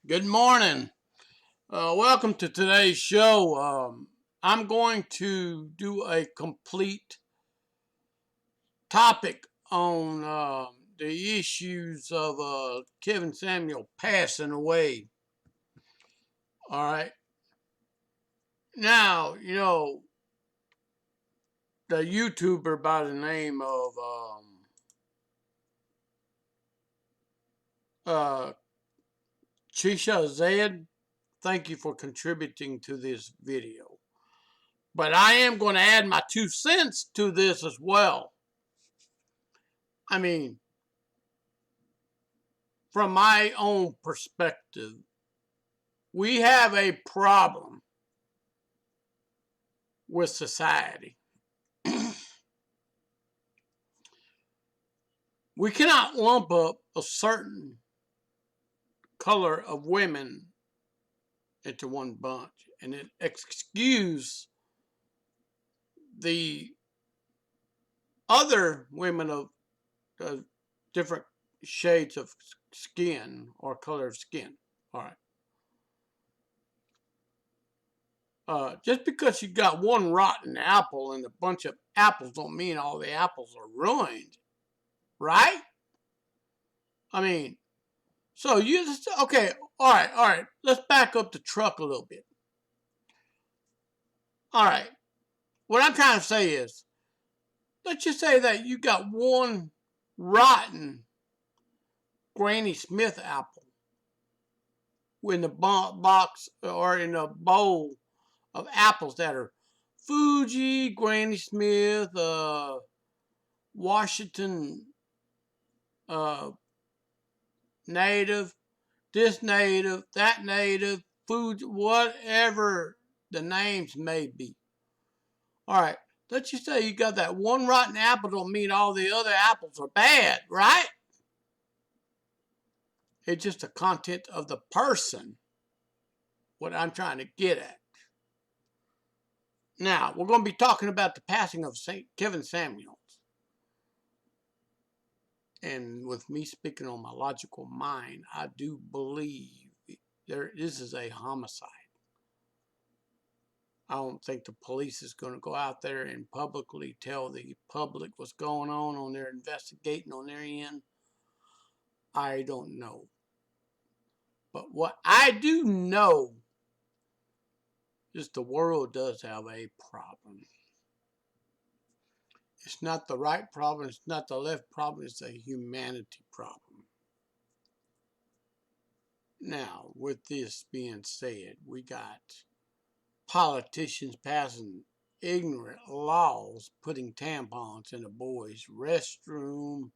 Good morning. Welcome to today's show. I'm going to do a complete topic on the issues of Kevin Samuel passing away. All right. Now, the YouTuber by the name of uh, Chisha Zed, thank you for contributing to this video. But I am going to add my 2 cents to this as well. I mean, from my own perspective, we have a problem with society. We cannot lump up a certain color of women into one bunch and then excuse the other women of different shades of skin or color of skin. All right. Just because you got one rotten apple and a bunch of apples don't mean all the apples are ruined, right? I mean, so you just, okay, all right. Let's back up the truck a little bit. All right. What I'm trying to say is, let's just say that you got one rotten Granny Smith apple in the box or in a bowl of apples that are Fuji, Granny Smith, Washington native, this native, that native, Fuji, whatever the names may be. All right, let's just say you got that one rotten apple don't mean all the other apples are bad, right? It's just the content of the person, what I'm trying to get at. Now, we're going to be talking about the passing of St. Kevin Samuels. And with me speaking on my logical mind, I do believe this is a homicide. I don't think the police is going to go out there and publicly tell the public what's going on their investigating on their end. I don't know. But what I do know is the world does have a problem. It's not the right problem, it's not the left problem, it's a humanity problem. Now, with this being said, we got politicians passing ignorant laws, putting tampons in a boys' restroom.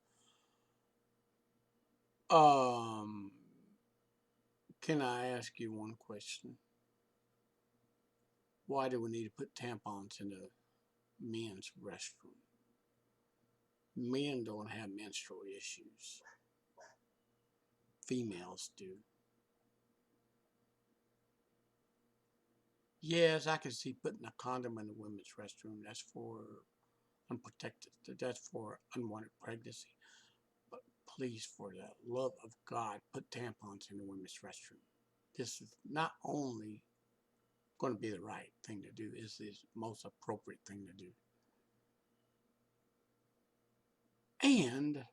Can I ask you one question? Why do we need to put tampons in a men's restroom? Men don't have menstrual issues. Females do. Yes, I can see putting a condom in the women's restroom. That's for unprotected. That's for unwanted pregnancy. But please, for the love of God, put tampons in the women's restroom. This is not only going to be the right thing to do, it's the most appropriate thing to do. And,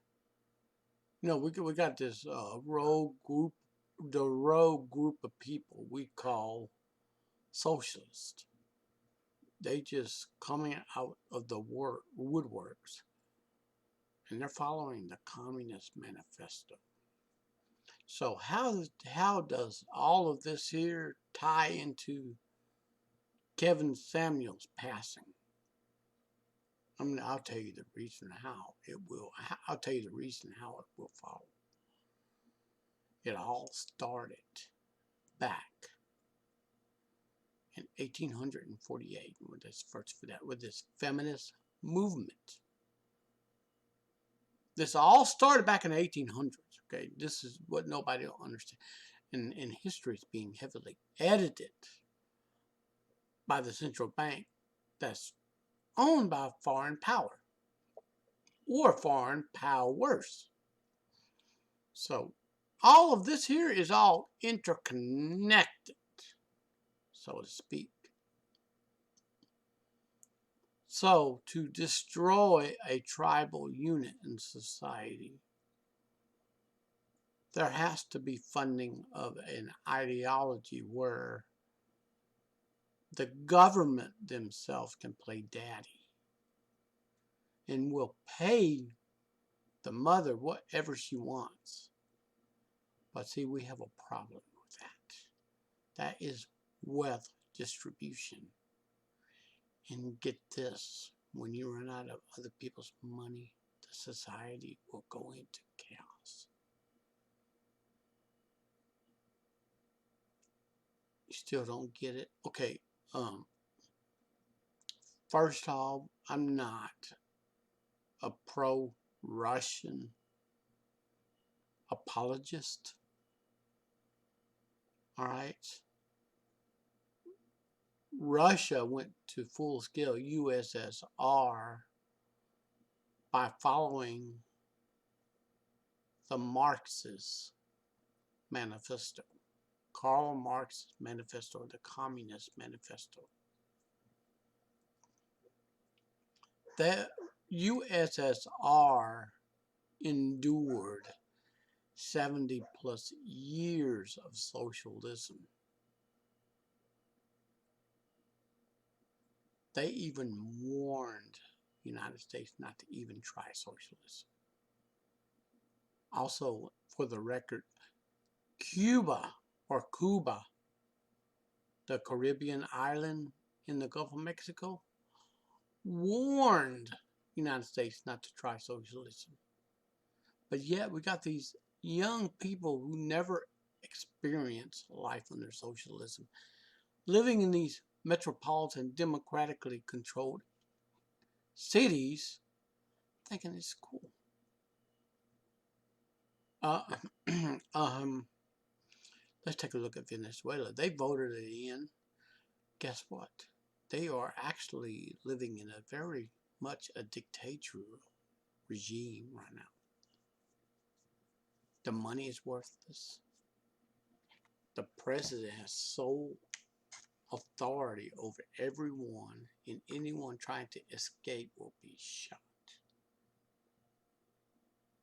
we got this rogue group of people we call socialists. They just coming out of the woodworks, and they're following the Communist Manifesto. So how does all of this here tie into Kevin Samuels passing? I'll tell you the reason how it will. I'll tell you the reason how it will follow. It all started back in 1848 with this feminist movement. This all started back in the 1800s. Okay, this is what nobody will understand. And history is being heavily edited by the central bank that's owned by foreign power or foreign powers. So All of this here is all interconnected, so to speak. So, to destroy a tribal unit in society, there has to be funding of an ideology where the government themselves can play daddy and will pay the mother whatever she wants. But see, we have a problem with that. That is wealth distribution. And get this, when you run out of other people's money, the society will go into chaos. You still don't get it? Okay, first off, I'm not a pro-Russian apologist. All right. Russia went to full-scale USSR by following the Marxist manifesto, Karl Marx's manifesto, the Communist Manifesto. The USSR endured 70 plus years of socialism. They even warned the United States not to even try socialism. Also, for the record, Cuba, the Caribbean island in the Gulf of Mexico, warned the United States not to try socialism. But yet we got these young people who never experienced life under socialism, living in these metropolitan, democratically controlled cities, thinking it's cool. Uh, let's take a look at Venezuela. They voted it in. Guess what? They are actually living in a very much a dictatorial regime right now. The money is worthless. The president has sole authority over everyone, and anyone trying to escape will be shot.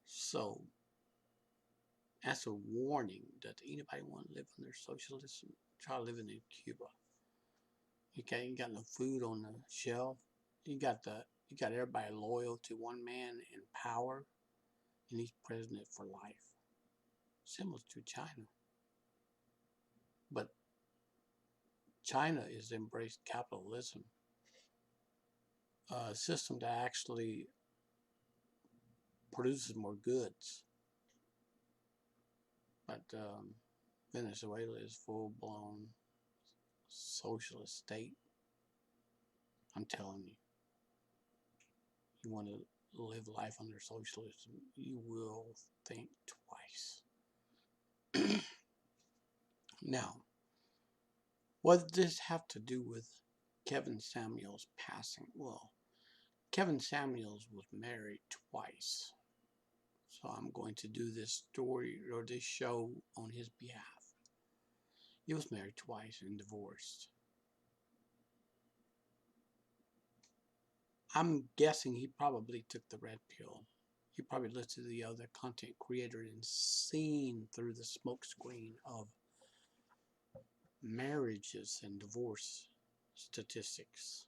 So, as a warning that anybody want to live under socialism, try living in Cuba. You got no food on the shelf. You got everybody loyal to one man in power, and he's president for life. Similar to China. But China has embraced capitalism, a system that actually produces more goods. But Venezuela is full-blown socialist state. I'm telling you, you want to live life under socialism, you will think twice. Now, what does this have to do with Kevin Samuels passing? Well, Kevin Samuels was married twice. So I'm going to do this story or this show on his behalf. He was married twice and divorced. I'm guessing he probably took the red pill. He probably listened to the other content creator and seen through the smoke screen of marriages and divorce statistics.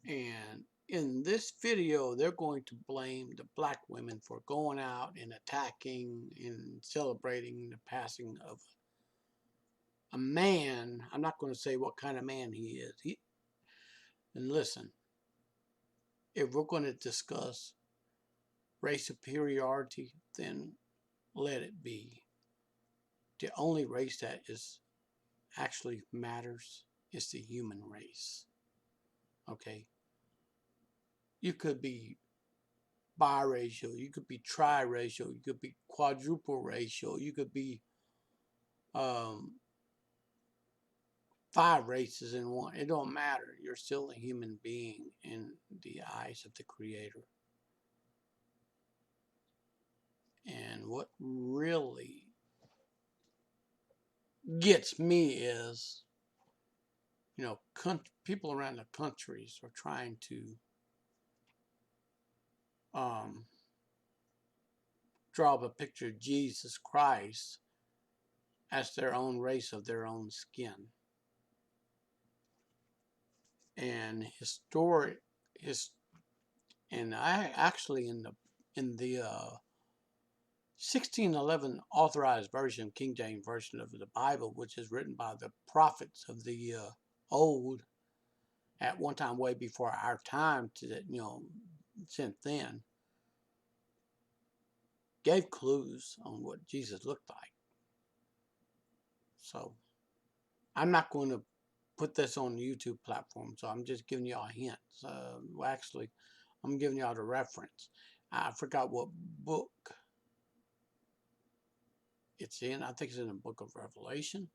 And in this video, they're going to blame the black women for going out and attacking and celebrating the passing of a man. I'm not going to say what kind of man he is. And listen, if we're going to discuss race superiority, then let it be. The only race that is actually matters is the human race. Okay? You could be biracial, you could be triracial, you could be quadruple racial, you could be 5 races in one. It don't matter. You're still a human being in the eyes of the Creator. And what really gets me is, people around the countries are trying to draw up a picture of Jesus Christ as their own race of their own skin. And and I actually in the 1611 authorized version, King James version of the Bible, which is written by the prophets of the old, at one time way before our time, to that, since then, gave clues on what Jesus looked like. So I'm not going to put this on the YouTube platform, so I'm just giving y'all hints. Actually, I'm giving y'all the reference. I forgot what book it's in. I think it's in the book of Revelation.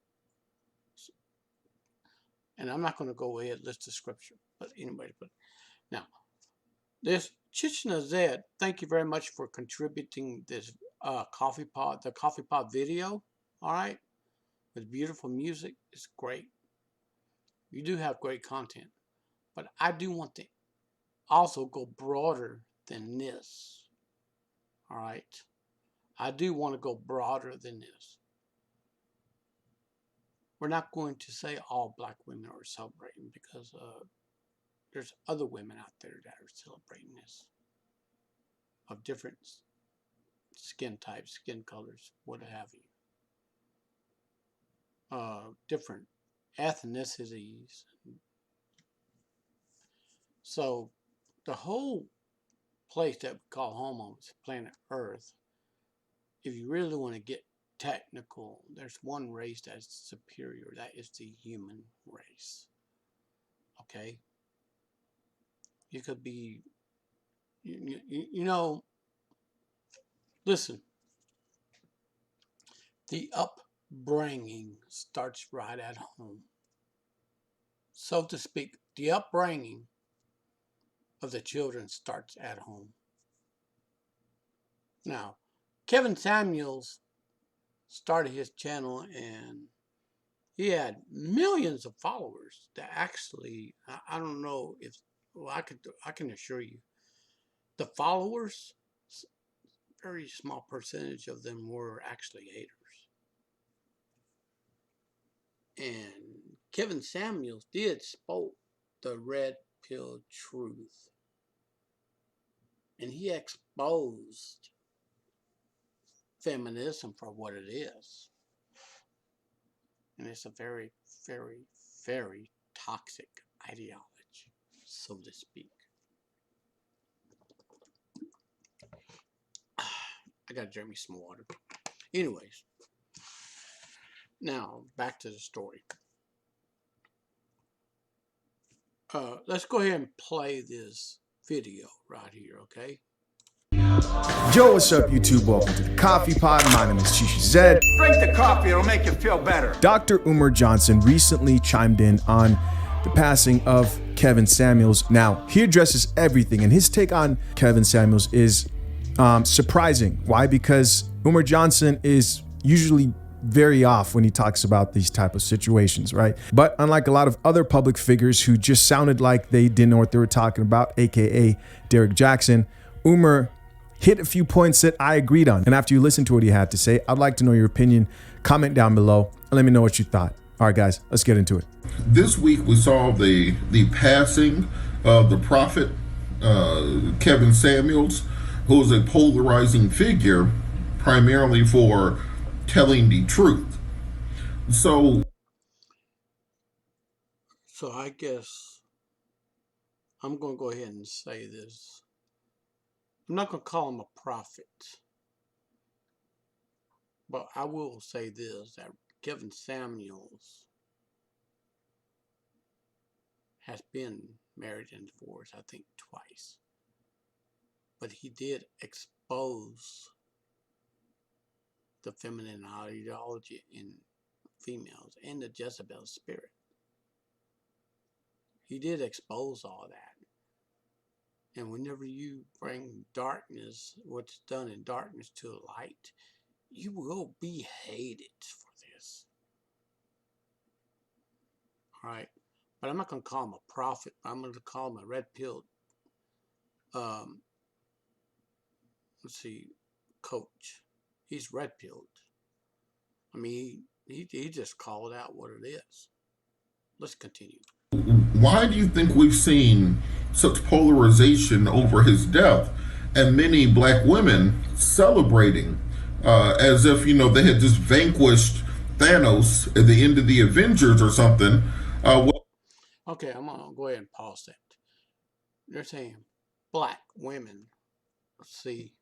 And I'm not going to go ahead and list the scripture. But anyway, now, this Chichen Zed, thank you very much for contributing this the coffee pod video. All right, with beautiful music. It's great. You do have great content. But I do want to also go broader than this. All right. I do want to go broader than this. We're not going to say all black women are celebrating, because there's other women out there that are celebrating this, of different skin types, skin colors, what have you. Different ethnicities. So the whole place that we call home on this planet Earth, if you really want to get technical, there's one race that's superior. That is the human race. Okay? You could be, listen, the upbringing starts right at home. So to speak, the upbringing of the children starts at home. Now, Kevin Samuels started his channel, and he had millions of followers that actually, I don't know if, well, I can assure you, the followers, very small percentage of them were actually haters. And Kevin Samuels did spoke the red pill truth. And he exposed feminism for what it is. And it's a very, very, very toxic ideology, so to speak. I gotta drink me some water. Anyways, now back to the story. Let's go ahead and play this video right here, okay? Yo, what's up, YouTube? Welcome to the Coffee Pod. My name is Chichen Zed. Drink the coffee, it'll make you feel better. Dr. Umar Johnson recently chimed in on the passing of Kevin Samuels. Now, he addresses everything, and his take on Kevin Samuels is surprising. Why? Because Umar Johnson is usually very off when he talks about these type of situations, right? But unlike a lot of other public figures who just sounded like they didn't know what they were talking about, aka Derek Jackson, Umar hit a few points that I agreed on. And after you listen to what he had to say, I'd like to know your opinion. Comment down below and let me know what you thought. All right, guys, let's get into it. This week we saw the passing of the prophet Kevin Samuels, who is a polarizing figure, primarily for telling the truth. So I guess I'm going to go ahead and say this. I'm not going to call him a prophet, but I will say this, that Kevin Samuels has been married and divorced, I think, twice. But he did expose the feminine ideology in females and the Jezebel spirit. He did expose all that. And whenever you bring darkness, what's done in darkness to light, you will be hated for this. All right. But I'm not going to call him a prophet. I'm going to call him a red-pilled, um, let's see, coach. He's red-pilled. I mean, he just called out what it is. Let's continue. Why do you think we've seen such polarization over his death and many black women celebrating as if, they had just vanquished Thanos at the end of the Avengers or something? Okay, I'm going to go ahead and pause that. They're saying black women. Let's see.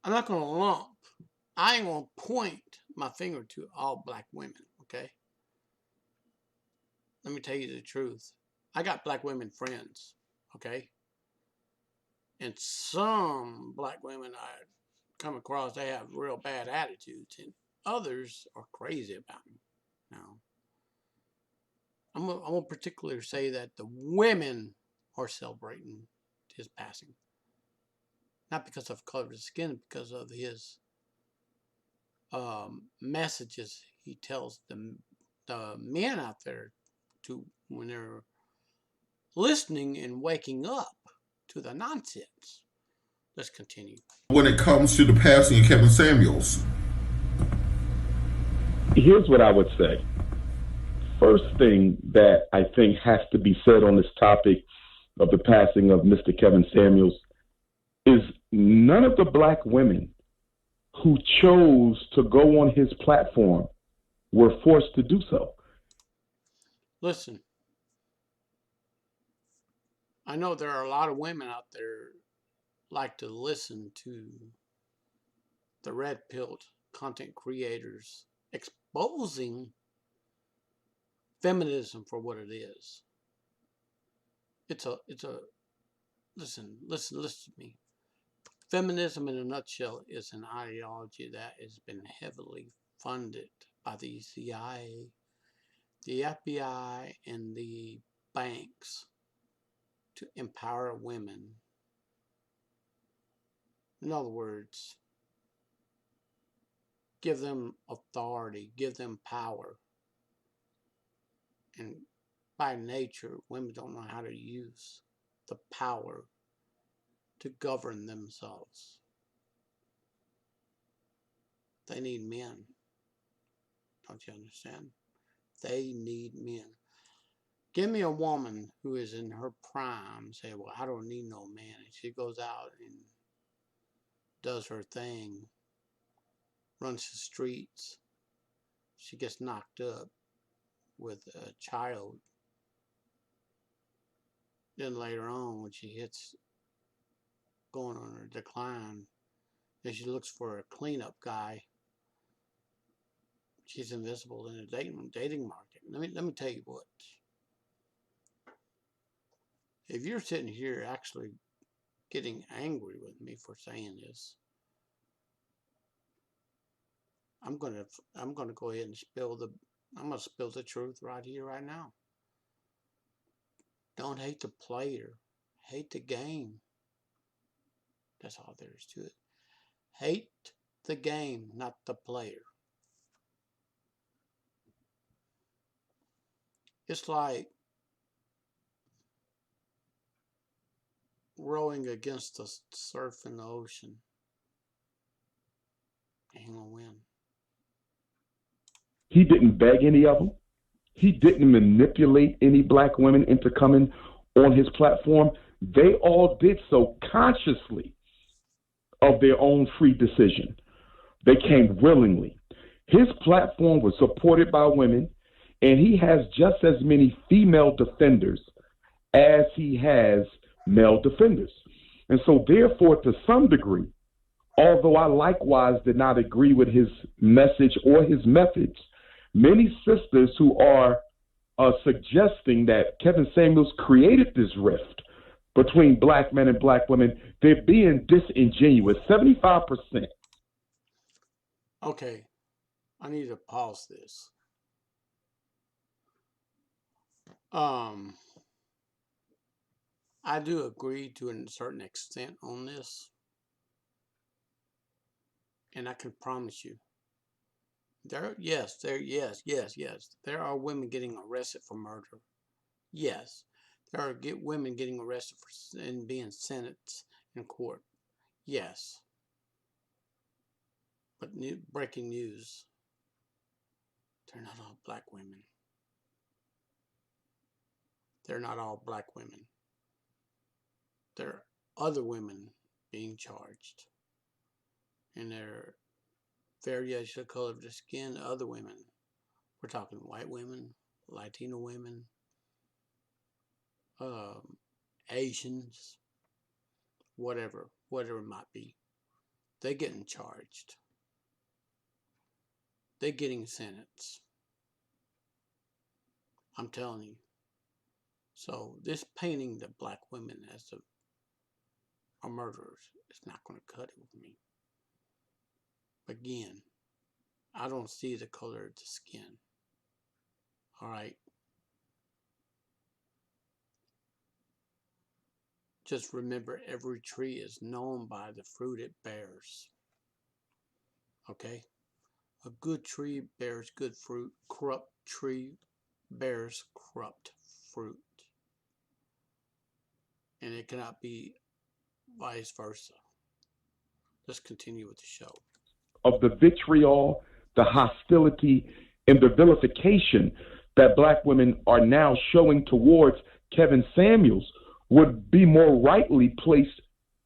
I'm not going to lump. I ain't going to point my finger to all black women, okay? Let me tell you the truth. I got black women friends, okay? And some black women I come across, they have real bad attitudes, and others are crazy about them. Now, I'm going to particularly say that the women are celebrating his passing. Not because of color of his skin, because of his messages he tells the men out there to when they're listening and waking up to the nonsense. Let's continue. When it comes to the passing of Kevin Samuels? Here's what I would say. First thing that I think has to be said on this topic of the passing of Mr. Kevin Samuels is none of the black women who chose to go on his platform were forced to do so. Listen, I know there are a lot of women out there like to listen to the red-pilled content creators exposing feminism for what it is. It's a listen to me. Feminism in a nutshell is an ideology that has been heavily funded by the CIA, the FBI, and the banks to empower women. In other words, give them authority, give them power. And by nature, women don't know how to use the power to govern themselves. They need men. Don't you understand? They need men. Give me a woman who is in her prime, say, well, I don't need no man. And she goes out and does her thing, runs the streets. She gets knocked up with a child. Then later on, when she hits going on her decline, then she looks for a cleanup guy. She's invisible in the dating market. Let me tell you what. If you're sitting here actually getting angry with me for saying this, I'm gonna go ahead and I'm gonna spill the truth right here, right now. Don't hate the player, hate the game. That's all there is to it. Hate the game, not the player. It's like rowing against the surf in the ocean. You ain't gonna win. He didn't beg any of them. He didn't manipulate any black women into coming on his platform. They all did so consciously of their own free decision. They came willingly. His platform was supported by women, and he has just as many female defenders as he has male defenders. And so, therefore, to some degree, although I likewise did not agree with his message or his methods, many sisters who are suggesting that Kevin Samuels created this rift between black men and black women, they're being disingenuous. 75%. Okay, I need to pause this. I do agree to a certain extent on this, and I can promise you, yes, there are women getting arrested for murder. Yes, there are women getting arrested and being sentenced in court. Yes, but breaking news: they're not all black women. They're not all black women. There are other women being charged, and they're variation of color of the skin. Other women, we're talking white women, Latino women, Asians, whatever it might be. They're getting charged. They're getting sentenced. I'm telling you. So this painting the black women as are murderers is not going to cut it with me. Again, I don't see the color of the skin. All right. Just remember, every tree is known by the fruit it bears. Okay? A good tree bears good fruit. Corrupt tree bears corrupt fruit. And it cannot be vice versa. Let's continue with the show. Of the vitriol, the hostility, and the vilification that black women are now showing towards Kevin Samuels would be more rightly placed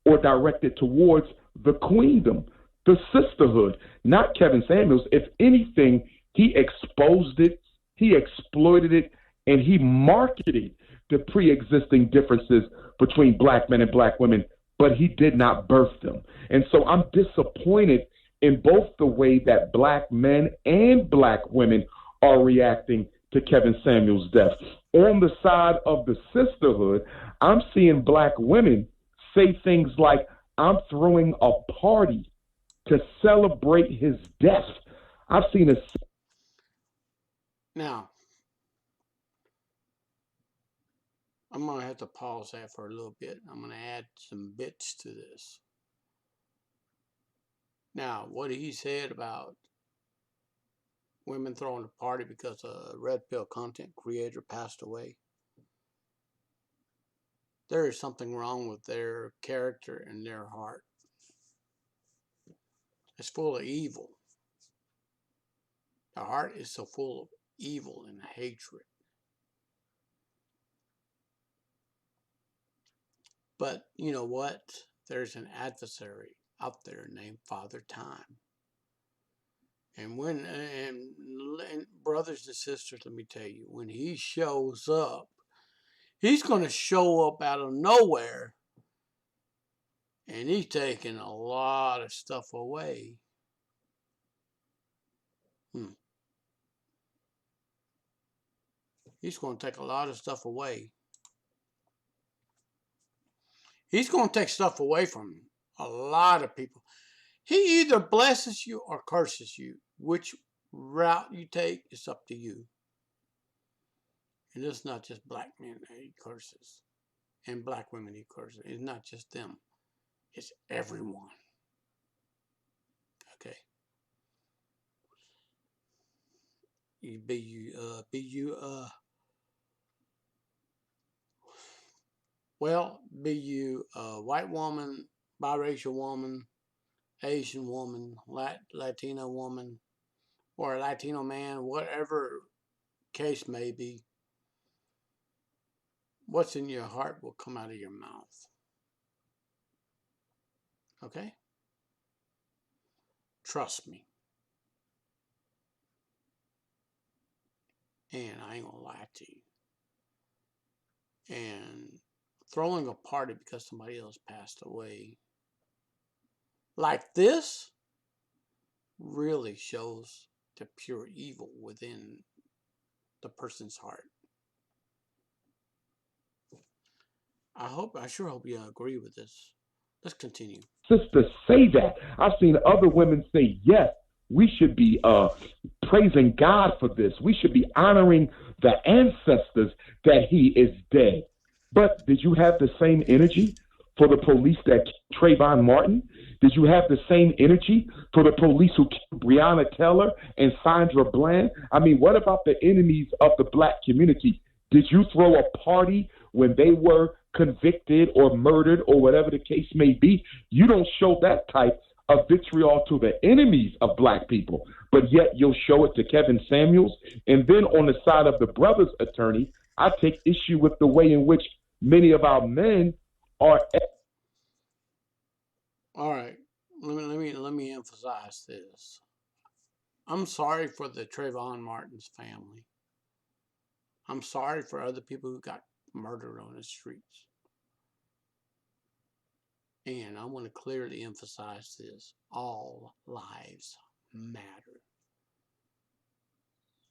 or directed towards the queendom, the sisterhood, not Kevin Samuels. If anything, he exposed it, he exploited it, and he marketed the pre-existing differences between black men and black women, but he did not birth them. And so I'm disappointed in both the way that black men and black women are reacting to Kevin Samuels' death. On the side of the sisterhood, I'm seeing black women say things like, I'm throwing a party to celebrate his death. I've seen a... Now, I'm going to have to pause that for a little bit. I'm going to add some bits to this. Now, what he said about women throwing a party because a red pill content creator passed away, there is something wrong with their character and their heart. It's full of evil. The heart is so full of evil and hatred. But you know what? There's an adversary out there named Father Time. And brothers and sisters, let me tell you, when he shows up, he's going to show up out of nowhere, and he's taking a lot of stuff away. He's going to take a lot of stuff away. He's going to take stuff away from a lot of people. He either blesses you or curses you. Which route you take is up to you. And it's not just black men that he curses. And black women he curses. It's not just them. It's everyone. Okay. Be you a white woman, biracial woman, Asian woman, Latino woman, or a Latino man, whatever case may be, what's in your heart will come out of your mouth. Okay? Trust me. And I ain't gonna lie to you. And throwing a party because somebody else passed away like this really shows the pure evil within the person's heart. I sure hope you agree with this. Let's continue. Sisters say that. I've seen other women say, yes, we should be praising God for this. We should be honoring the ancestors that he is dead. But did you have the same energy for the police that killed Trayvon Martin? Did you have the same energy for the police who killed Breonna Taylor and Sandra Bland? I mean, what about the enemies of the black community? Did you throw a party when they were convicted or murdered or whatever the case may be? You don't show that type of vitriol to the enemies of black people, but yet you'll show it to Kevin Samuels. And then on the side of the brother's attorney, I take issue with the way in which many of our men are. All right. Let me emphasize this. I'm sorry for the Trayvon Martin's family. I'm sorry for other people who got murdered on the streets. And I want to clearly emphasize this. All lives matter.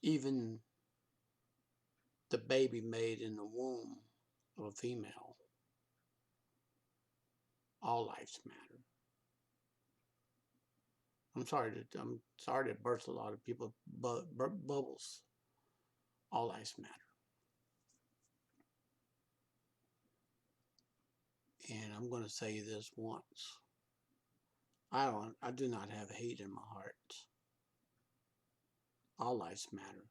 Even the baby made in the womb of a female. All lives matter. I'm sorry to burst a lot of people bubbles. All lives matter. And I'm going to say this once. I do not have hate in my heart. All lives matter.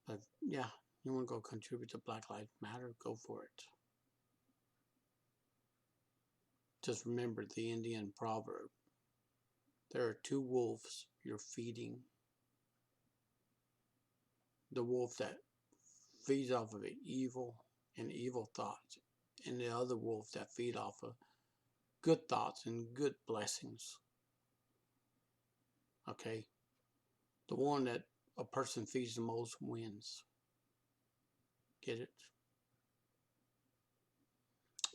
But yeah, you want to go contribute to Black Lives Matter, go for it. Just remember the Indian proverb. There are two wolves you're feeding. The wolf that feeds off of evil and evil thoughts, and the other wolf that feeds off of good thoughts and good blessings. Okay? The one that a person feeds the most wins. Get it?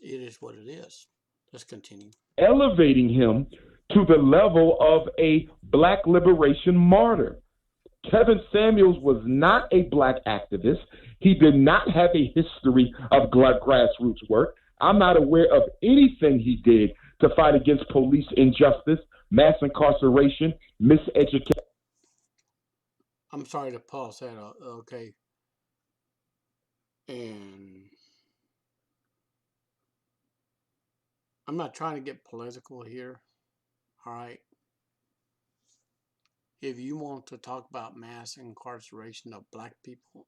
It is what it is. Let's continue. Elevating him to the level of a black liberation martyr. Kevin Samuels was not a black activist. He did not have a history of grassroots work. I'm not aware of anything he did to fight against police injustice, mass incarceration, miseducation. I'm sorry to pause that, okay? And I'm not trying to get political here, all right? If you want to talk about mass incarceration of black people,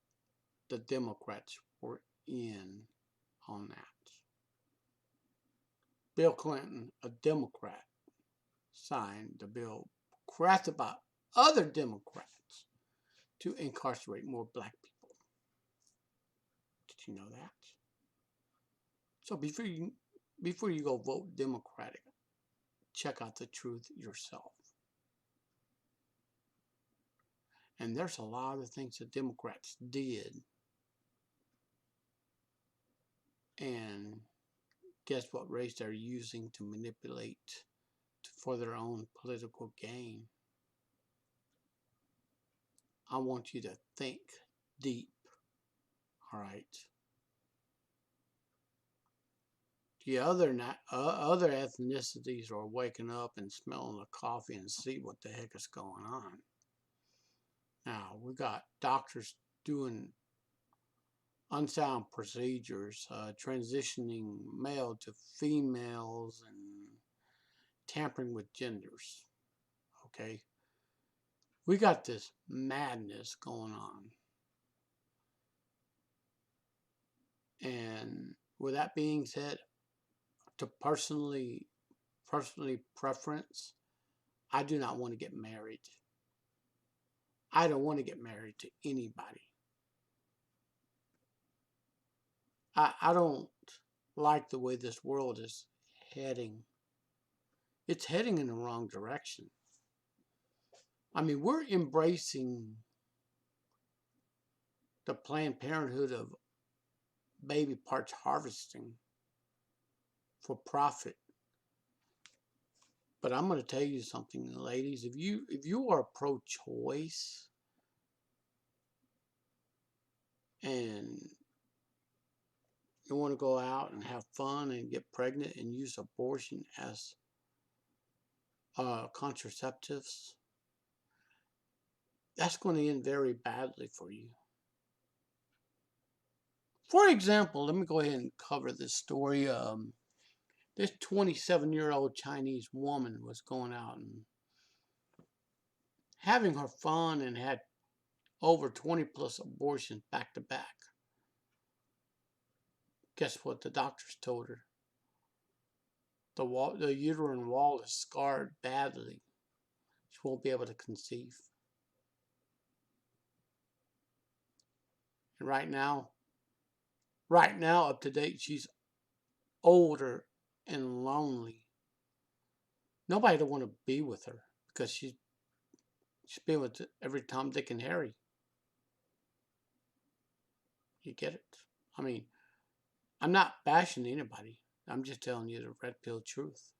the Democrats were in on that. Bill Clinton, a Democrat, signed the bill crafted by other Democrats to incarcerate more black people. Did you know that? So before you go vote Democratic, check out the truth yourself. And there's a lot of things the Democrats did. And guess what race they're using to manipulate for their own political gain? I want you to think deep, all right? The other ethnicities are waking up and smelling the coffee and see what the heck is going on. Now, we got doctors doing unsound procedures, transitioning male to females and tampering with genders, okay? We got this madness going on. And with that being said, to personally preference, I do not want to get married. I don't want to get married to anybody. I don't like the way this world is heading. It's heading in the wrong direction. I mean, we're embracing the Planned Parenthood of baby parts harvesting for profit. But I'm going to tell you something, ladies. If you are pro-choice and you want to go out and have fun and get pregnant and use abortion as contraceptives, that's going to end very badly for you. For example, let me go ahead and cover this story. This 27-year-old Chinese woman was going out and having her fun and had over 20 plus abortions back to back. Guess what the doctors told her? The uterine wall is scarred badly. She won't be able to conceive. And right now, up to date, she's older and lonely. Nobody don't want to be with her because she's been with every Tom, Dick, and Harry. You get it? I mean, I'm not bashing anybody. I'm just telling you the red pill truth.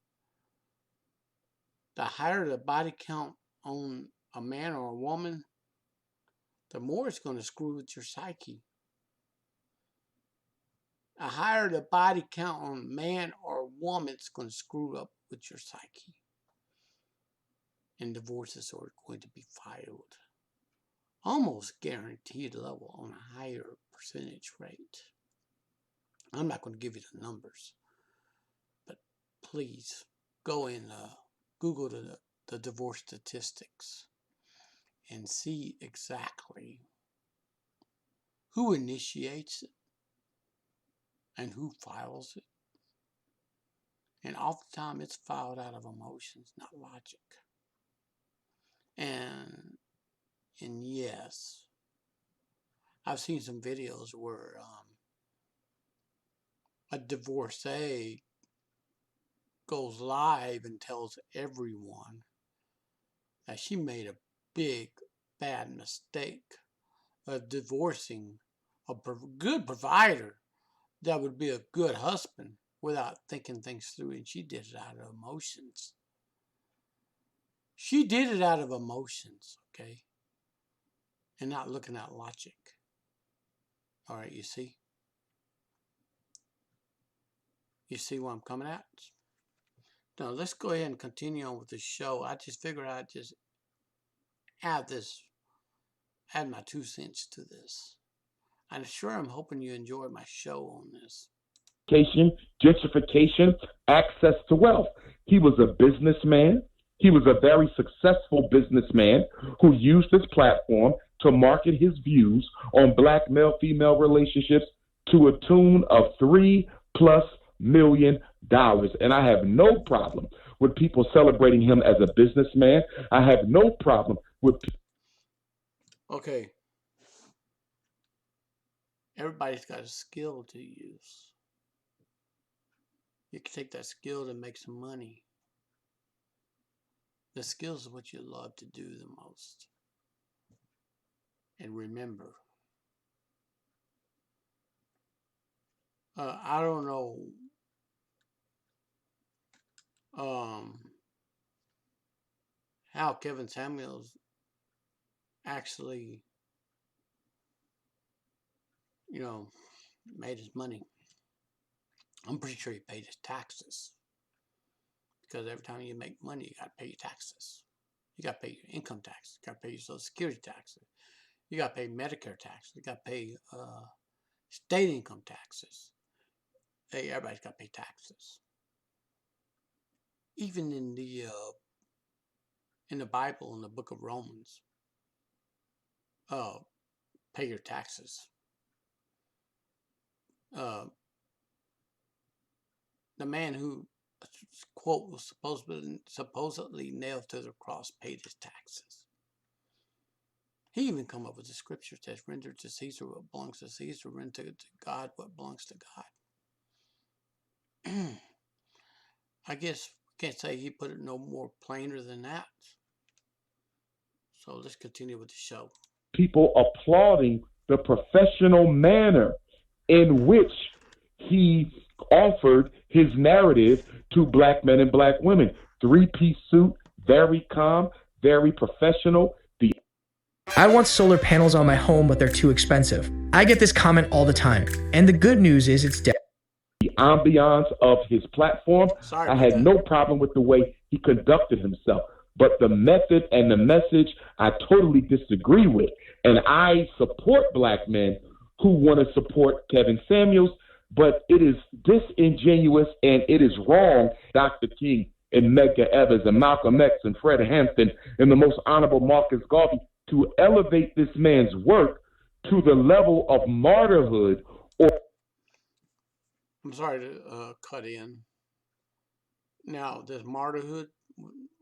The higher the body count on a man or a woman, the more it's going to screw with your psyche. The higher the body count on a man or a woman, it's going to screw up with your psyche. And divorces are going to be filed. Almost guaranteed level on a higher percentage rate. I'm not going to give you the numbers, but please go and Google the divorce statistics and see exactly who initiates it and who files it. And oftentimes it's filed out of emotions, not logic. And yes, I've seen some videos where a divorcee goes live and tells everyone that she made a big, bad mistake of divorcing a good provider that would be a good husband without thinking things through, and she did it out of emotions. She did it out of emotions, okay? And not looking at logic. All right, you see? You see where I'm coming at? Now, let's go ahead and continue on with the show. I just figured I'd just add my 2 cents to this. I'm hoping you enjoyed my show on this. Gentrification, access to wealth. He was a businessman. He was a very successful businessman who used his platform to market his views on black male-female relationships to a tune of $3+ million. And I have no problem with people celebrating him as a businessman. I have no problem with... Okay. Everybody's got a skill to use. You can take that skill to make some money. The skills is what you love to do the most. And remember, I don't know how Kevin Samuels actually, made his money. I'm pretty sure he paid his taxes. Because every time you make money, you got to pay your taxes. You got to pay your income tax. You got to pay your Social Security taxes. You got to pay Medicare taxes. You got to pay state income taxes. Hey, everybody's got to pay taxes. Even in the Bible, in the book of Romans, pay your taxes. The man who, quote, was supposedly nailed to the cross paid his taxes. He even come up with the scripture that says, render to Caesar what belongs to Caesar, render to God what belongs to God. I guess we can't say he put it no more plainer than that. So let's continue with the show. People applauding the professional manner in which he offered his narrative to black men and black women. 3-piece suit, very calm, very professional. I want solar panels on my home, but they're too expensive. I get this comment all the time. And the good news is it's dead. The ambiance of his platform, I had no problem with the way he conducted himself. But the method and the message, I totally disagree with. And I support black men who want to support Kevin Samuels, but it is disingenuous and it is wrong, Dr. King and Medgar Evers and Malcolm X and Fred Hampton and the most honorable Marcus Garvey, to elevate this man's work to the level of martyrhood. Or I'm sorry to cut in. Now, this martyrhood,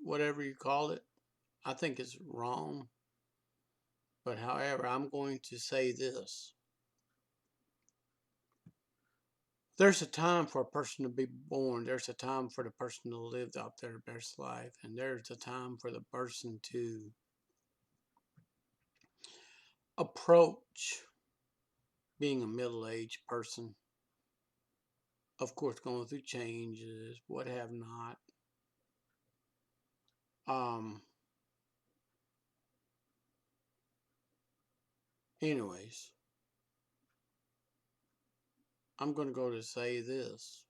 whatever you call it, I think is wrong. But however, I'm going to say this. There's a time for a person to be born. There's a time for the person to live out their best life. And there's a time for the person to approach being a middle-aged person. Of course, going through changes, what have not. Anyways, I'm going to go to say this.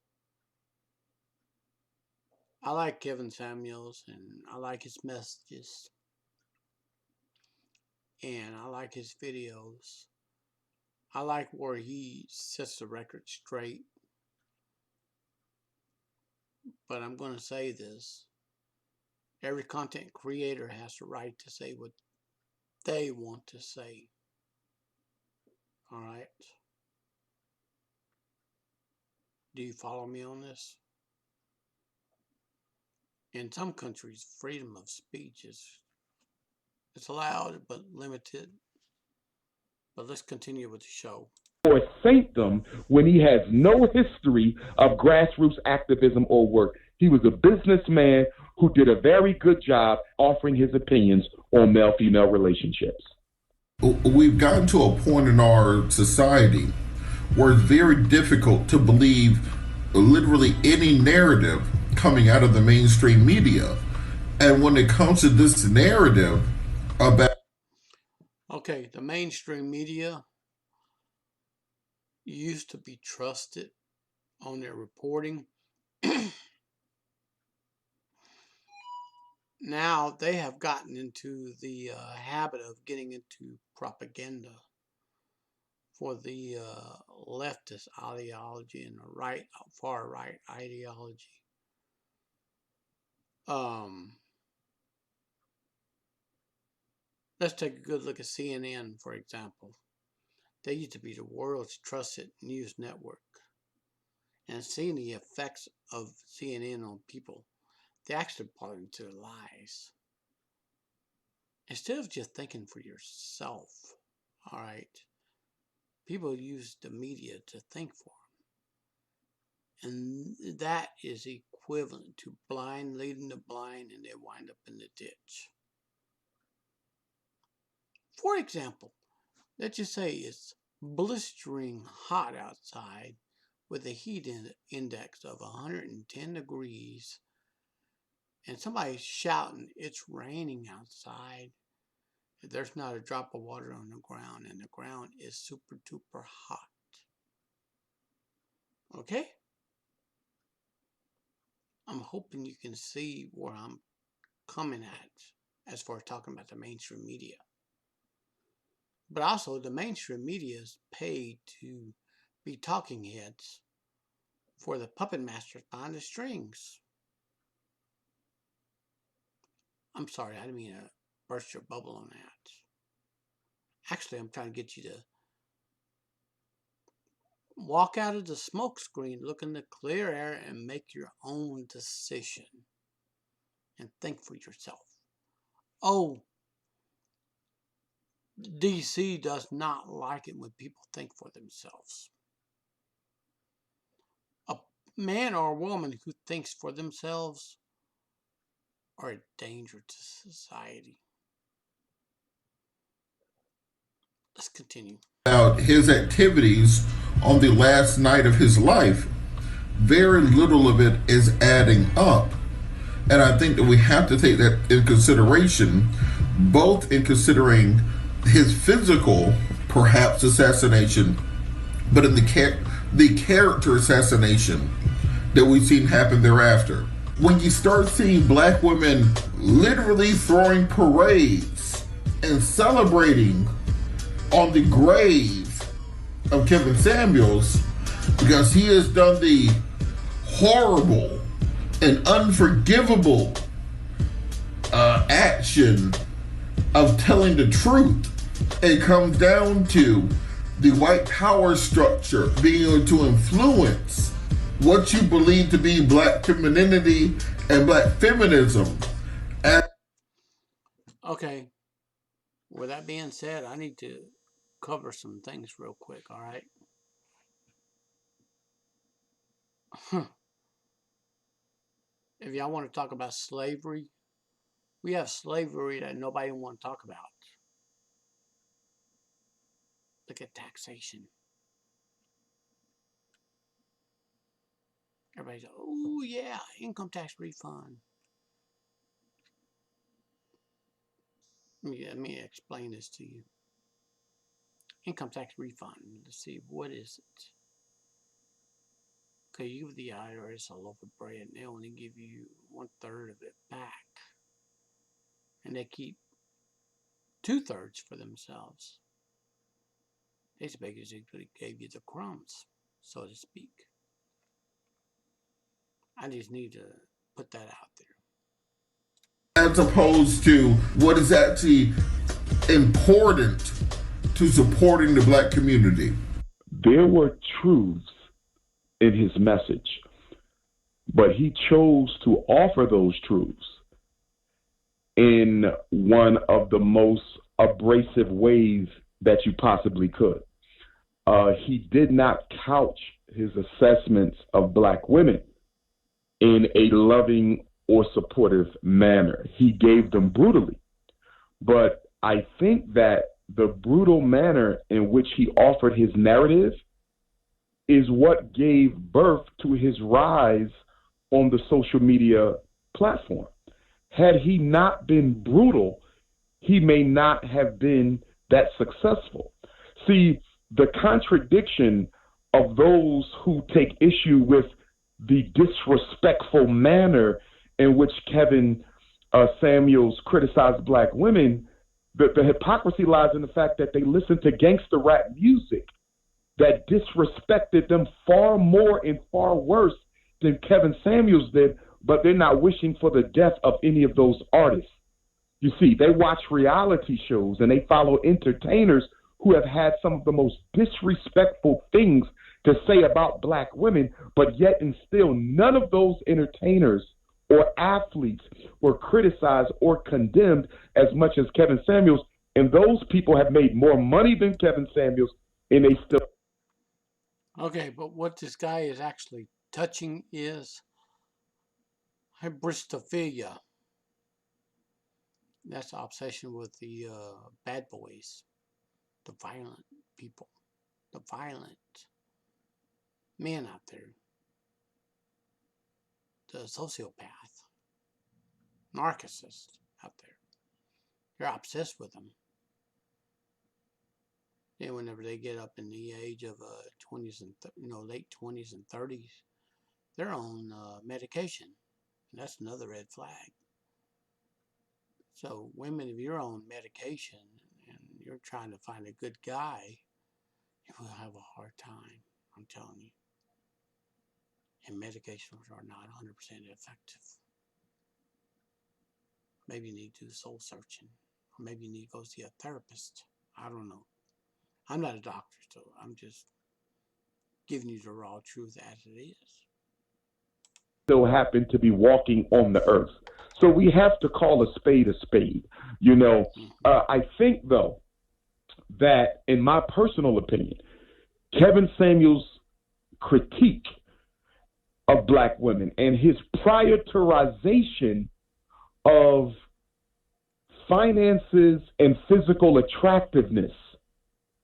I like Kevin Samuels, and I like his messages, and I like his videos. I like where he sets the record straight. But I'm going to say this. Every content creator has the right to say what they want to say. All right? Do you follow me on this? In some countries, freedom of speech is allowed but limited. But let's continue with the show. Or saintdom when he has no history of grassroots activism or work. He was a businessman who did a very good job offering his opinions on male-female relationships. We've gotten to a point in our society where it's very difficult to believe literally any narrative coming out of the mainstream media. And when it comes to this narrative about... Okay, the mainstream media used to be trusted on their reporting. Now they have gotten into the habit of getting into propaganda for the leftist ideology and the far right ideology. Let's take a good look at CNN, for example. They used to be the world's trusted news network. And seeing the effects of CNN on people, they actually bought into their lies. Instead of just thinking for yourself, all right, people use the media to think for them. And that is equivalent to blind leading the blind, and they wind up in the ditch. For example, let's just say it's blistering hot outside with a heat index of 110 degrees, and somebody's shouting, "It's raining outside." There's not a drop of water on the ground, and the ground is super duper hot. Okay? I'm hoping you can see where I'm coming at as far as talking about the mainstream media. But also, the mainstream media is paid to be talking heads for the puppet masters behind the strings. I'm sorry, I didn't mean to burst your bubble on that. Actually, I'm trying to get you to walk out of the smoke screen, look in the clear air, and make your own decision. And think for yourself. Oh, DC does not like it when people think for themselves. A man or a woman who thinks for themselves are a danger to society. Let's continue. About his activities on the last night of his life, very little of it is adding up. And I think that we have to take that in consideration, both in considering his physical, perhaps, assassination, but in the character assassination that we've seen happen thereafter. When you start seeing black women literally throwing parades and celebrating on the grave of Kevin Samuels because he has done the horrible and unforgivable action of telling the truth. It comes down to the white power structure being able to influence what you believe to be black femininity and black feminism. Okay. With that being said, I need to cover some things real quick, all right? If y'all want to talk about slavery, we have slavery that nobody want to talk about. Look at taxation. Everybody's like, oh yeah, income tax refund. Let me explain this to you. Income tax refund. Let's see, what is it? Okay, you give the IRS a loaf of bread and they only give you 1/3 of it back. And they keep 2/3 for themselves. They basically gave you the crumbs, so to speak. I just need to put that out there. As opposed to what is actually important to supporting the black community. There were truths in his message, but he chose to offer those truths in one of the most abrasive ways that you possibly could. He did not couch his assessments of black women in a loving or supportive manner. He gave them brutally. But I think that the brutal manner in which he offered his narrative is what gave birth to his rise on the social media platform. Had he not been brutal, he may not have been that successful. See, the contradiction of those who take issue with the disrespectful manner in which Kevin Samuels criticized black women, the hypocrisy lies in the fact that they listen to gangster rap music that disrespected them far more and far worse than Kevin Samuels did, but they're not wishing for the death of any of those artists. You see, they watch reality shows and they follow entertainers who have had some of the most disrespectful things to say about black women, but yet and still none of those entertainers or athletes were criticized or condemned as much as Kevin Samuels. And those people have made more money than Kevin Samuels, and they still. Okay, but what this guy is actually touching is hybristophilia. That's the obsession with the bad boys, the violent people, the violent men out there, the sociopath, narcissist out there. You're obsessed with them. Then whenever they get up in the age of 20s and late 20s and 30s, they're on medication. And that's another red flag. So women, if you're on medication and you're trying to find a good guy, you will have a hard time, I'm telling you. And medications are not 100% effective. Maybe you need to do soul searching. Or maybe you need to go see a therapist. I don't know. I'm not a doctor, so I'm just giving you the raw truth as it is. Still happen to be walking on the earth. So we have to call a spade a spade. I think, though, that in my personal opinion, Kevin Samuels' critique of black women and his prioritization of finances and physical attractiveness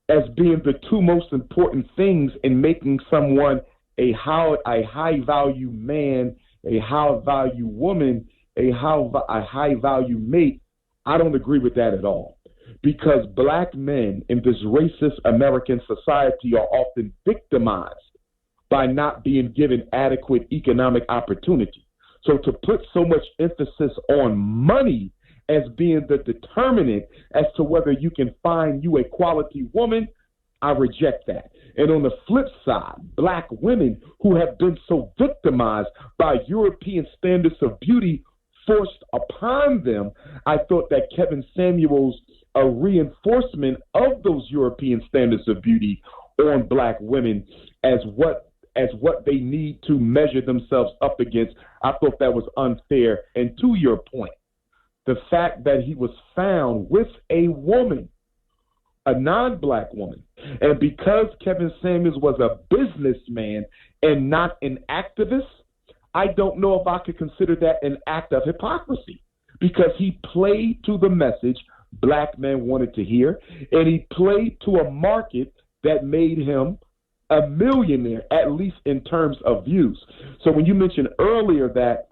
as being the two most important things in making someone a high value man, a high value woman, a high value mate, I don't agree with that at all. Because black men in this racist American society are often victimized by not being given adequate economic opportunity. So to put so much emphasis on money as being the determinant as to whether you can find you a quality woman, I reject that. And on the flip side, black women who have been so victimized by European standards of beauty forced upon them, I thought that Kevin Samuels' a reinforcement of those European standards of beauty on black women as what they need to measure themselves up against. I thought that was unfair. And to your point, the fact that he was found with a woman, a non-black woman, and because Kevin Samuels was a businessman and not an activist, I don't know if I could consider that an act of hypocrisy, because he played to the message black men wanted to hear, and he played to a market that made him a millionaire, at least in terms of views. So when you mentioned earlier that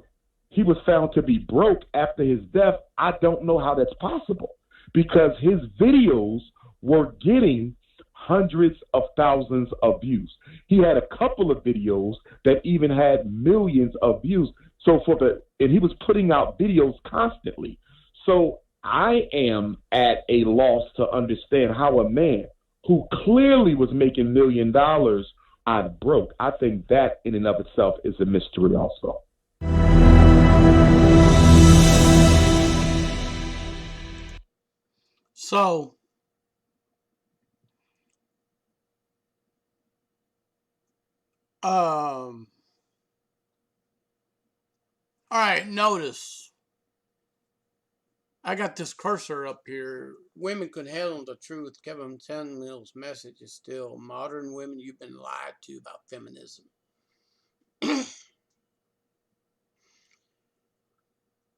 he was found to be broke after his death, I don't know how that's possible, because his videos were getting hundreds of thousands of views. He had a couple of videos that even had millions of views. So and he was putting out videos constantly. So I am at a loss to understand how a man who clearly was making $1 million out broke. I think that in and of itself is a mystery also. So, all right, notice I got this cursor up here. Women could handle the truth. Kevin Samuels' message is still modern women, you've been lied to about feminism.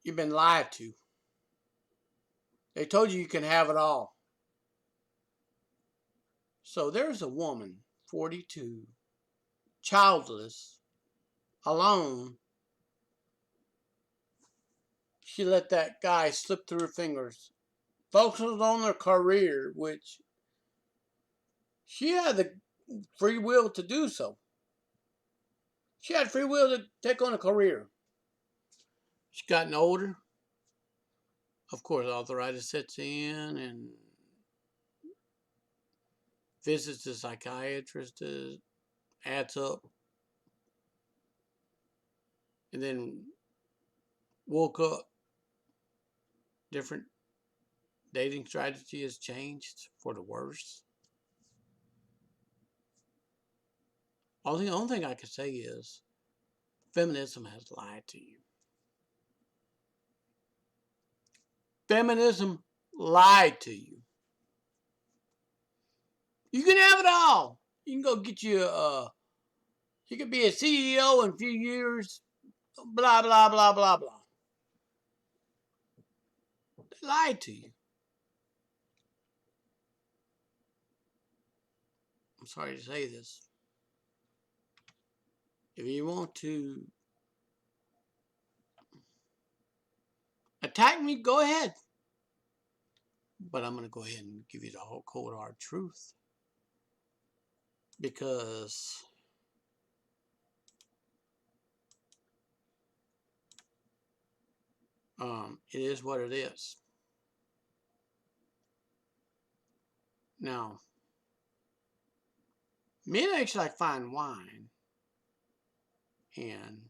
You've been lied to. They told you can have it all. So there's a woman, 42, childless, alone. She let that guy slip through her fingers. Focused on her career, which she had the free will to do so. She had free will to take on a career. She's gotten older. Of course, arthritis sets in and visits to psychiatrist adds up. And then woke up. Different dating strategy has changed for the worse. The only thing I can say is feminism has lied to you. Feminism lied to you. You can have it all. You can go get you you could be a CEO in a few years, blah, blah, blah, blah, blah. They lied to you. I'm sorry to say this. If you want to attack me, go ahead. But I'm going to go ahead and give you the whole cold hard truth. Because it is what it is. Now, men actually like fine wine, and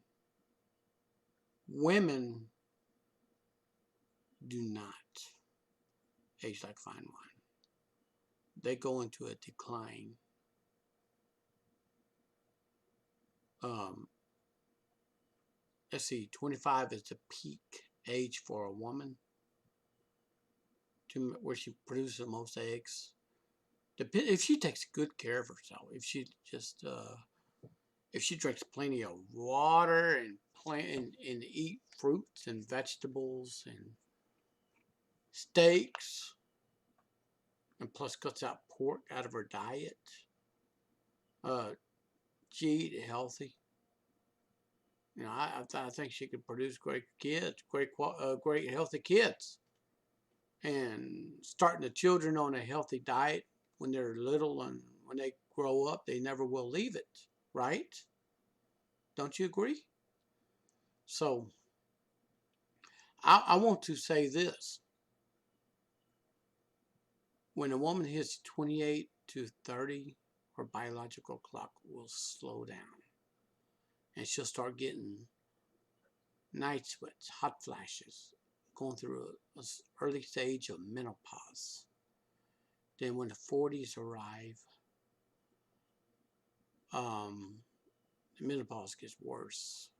women do not age like fine wine. They go into a decline. Let's see, 25 is the peak age for a woman where she produces the most eggs. If she takes good care of herself, if she just if she drinks plenty of water and eat fruits and vegetables and steaks, and plus cuts out pork out of her diet, she eat healthy. You know, I think she could produce great kids, great healthy kids, and starting the children on a healthy diet when they're little, and when they grow up, they never will leave it, right? Don't you agree? So, I want to say this. When a woman hits 28 to 30 her biological clock will slow down. And she'll start getting night sweats, hot flashes, going through an early stage of menopause. Then when the 40s arrive, the menopause gets worse.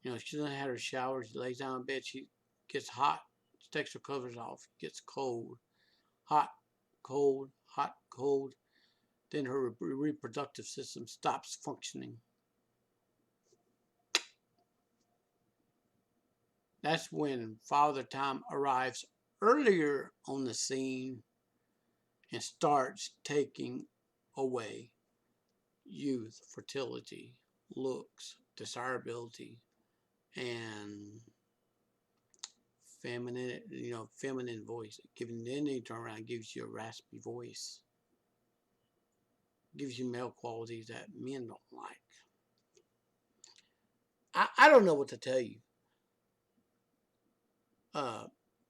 You know, she doesn't have her shower, she lays down in bed, she gets hot, she takes her covers off, gets cold, hot, cold, hot, cold. Then her reproductive system stops functioning. That's when Father Time arrives earlier on the scene and starts taking away youth, fertility, looks, desirability, and feminine voice. Then they turn around and gives you a raspy voice. Gives you male qualities that men don't like. I don't know what to tell you.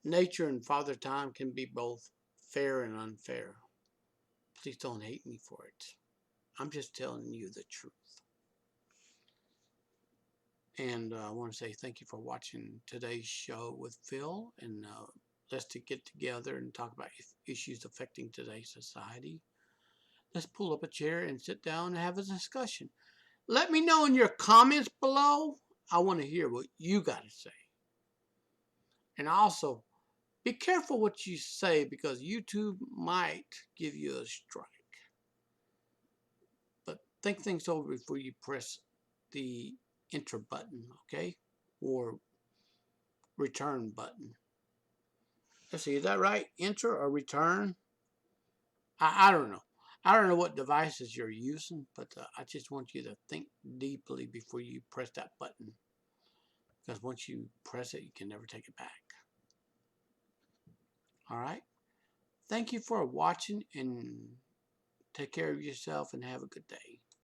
Nature and Father Time can be both fair and unfair. Please don't hate me for it. I'm just telling you the truth. And I want to say thank you for watching today's show with Phil. And let's get together and talk about issues affecting today's society. Let's pull up a chair and sit down and have a discussion. Let me know in your comments below. I want to hear what you got to say. And also, be careful what you say because YouTube might give you a strike. But think things over before you press the enter button, okay? Or return button. Let's see, is that right? Enter or return? I don't know. I don't know what devices you're using, but I just want you to think deeply before you press that button. Because once you press it, you can never take it back. All right? Thank you for watching and take care of yourself and have a good day.